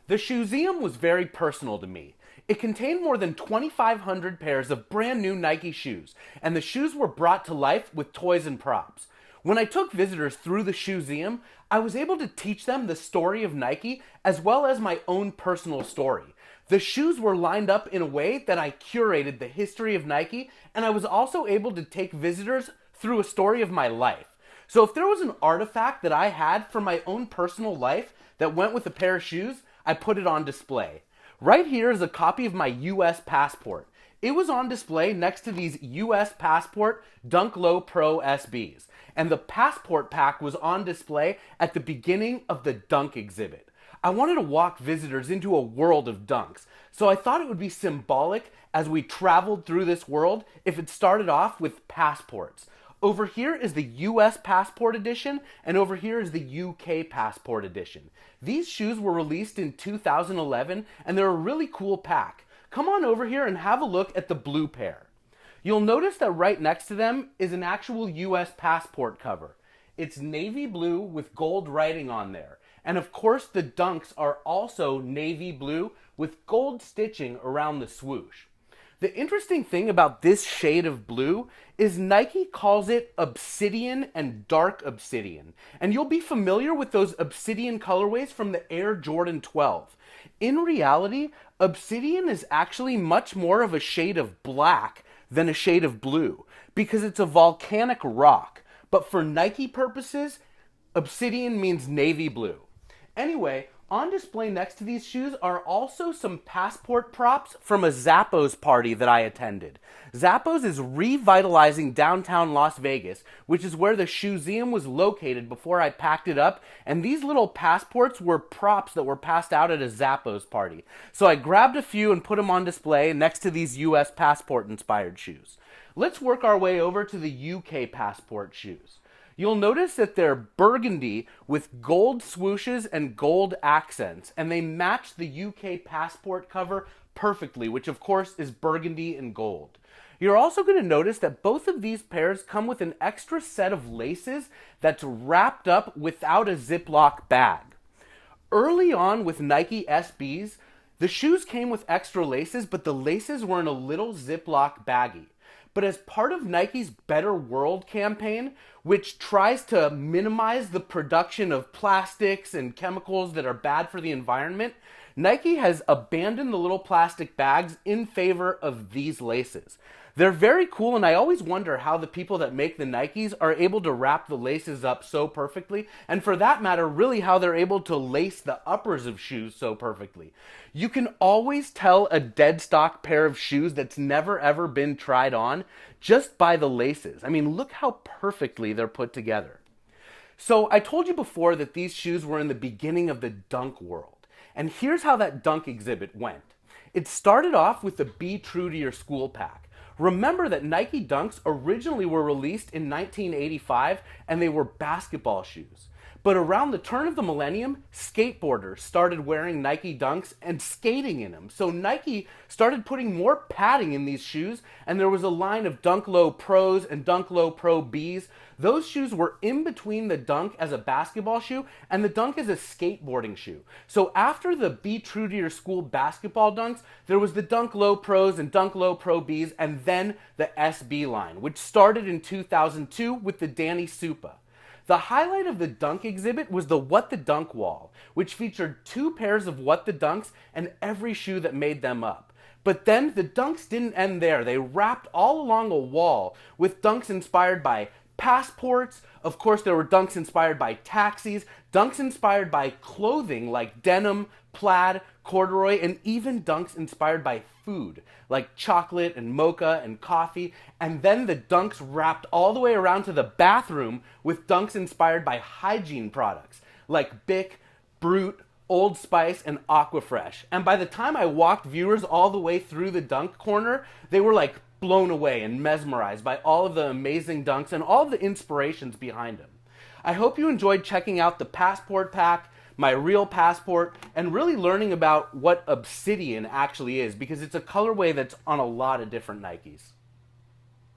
The ShoeZeum was very personal to me. It contained more than 2,500 pairs of brand new Nike shoes, and the shoes were brought to life with toys and props. When I took visitors through the ShoeZeum, I was able to teach them the story of Nike as well as my own personal story. The shoes were lined up in a way that I curated the history of Nike, and I was also able to take visitors through a story of my life. So if there was an artifact that I had from my own personal life that went with a pair of shoes, I put it on display. Right here is a copy of my US passport. It was on display next to these US Passport Dunk Low Pro SBs. And the passport pack was on display at the beginning of the dunk exhibit. I wanted to walk visitors into a world of dunks, so I thought it would be symbolic as we traveled through this world if it started off with passports. Over here is the US Passport Edition, and over here is the UK Passport Edition. These shoes were released in 2011, and they're a really cool pack. Come on over here and have a look at the blue pair. You'll notice that right next to them is an actual US passport cover. It's navy blue with gold writing on there. And of course the dunks are also navy blue with gold stitching around the swoosh. The interesting thing about this shade of blue is Nike calls it obsidian and dark obsidian. And you'll be familiar with those obsidian colorways from the Air Jordan 12. In reality, obsidian is actually much more of a shade of black than a shade of blue because it's a volcanic rock. But for Nike purposes, obsidian means navy blue. Anyway, on display next to these shoes are also some passport props from a Zappos party that I attended. Zappos is revitalizing downtown Las Vegas, which is where the ShoeZeum was located before I packed it up, and these little passports were props that were passed out at a Zappos party. So I grabbed a few and put them on display next to these US passport inspired shoes. Let's work our way over to the UK passport shoes. You'll notice that they're burgundy with gold swooshes and gold accents, and they match the UK passport cover perfectly, which of course is burgundy and gold. You're also going to notice that both of these pairs come with an extra set of laces that's wrapped up without a Ziploc bag. Early on with Nike SBs, the shoes came with extra laces, but the laces were in a little Ziploc baggie. But as part of Nike's Better World campaign, which tries to minimize the production of plastics and chemicals that are bad for the environment, Nike has abandoned the little plastic bags in favor of these laces. They're very cool, and I always wonder how the people that make the Nikes are able to wrap the laces up so perfectly, and for that matter, really how they're able to lace the uppers of shoes so perfectly. You can always tell a dead stock pair of shoes that's never ever been tried on just by the laces. I mean, look how perfectly they're put together. So I told you before that these shoes were in the beginning of the dunk world, and here's how that dunk exhibit went. It started off with the Be True to Your School pack. Remember that Nike Dunks originally were released in 1985 and they were basketball shoes. But around the turn of the millennium, skateboarders started wearing Nike Dunks and skating in them. So Nike started putting more padding in these shoes, and there was a line of Dunk Low Pros and Dunk Low Pro Bs. Those shoes were in between the Dunk as a basketball shoe and the Dunk as a skateboarding shoe. So after the Be True to Your School basketball Dunks, there was the Dunk Low Pros and Dunk Low Pro Bs, and then the SB line, which started in 2002 with the Danny Supa. The highlight of the dunk exhibit was the What the Dunk wall, which featured 2 pairs of What the Dunks and every shoe that made them up. But then the dunks didn't end there. They wrapped all along a wall with dunks inspired by passports. Of course, there were dunks inspired by taxis, dunks inspired by clothing like denim, plaid, corduroy, and even dunks inspired by food like chocolate and mocha and coffee. And then the dunks wrapped all the way around to the bathroom with dunks inspired by hygiene products like Bic, Brute, Old Spice, and Aquafresh. And by the time I walked viewers all the way through the dunk corner, they were like blown away and mesmerized by all of the amazing dunks and all of the inspirations behind them. I hope you enjoyed checking out the passport pack, my real passport, and really learning about what obsidian actually is, because it's a colorway that's on a lot of different Nikes.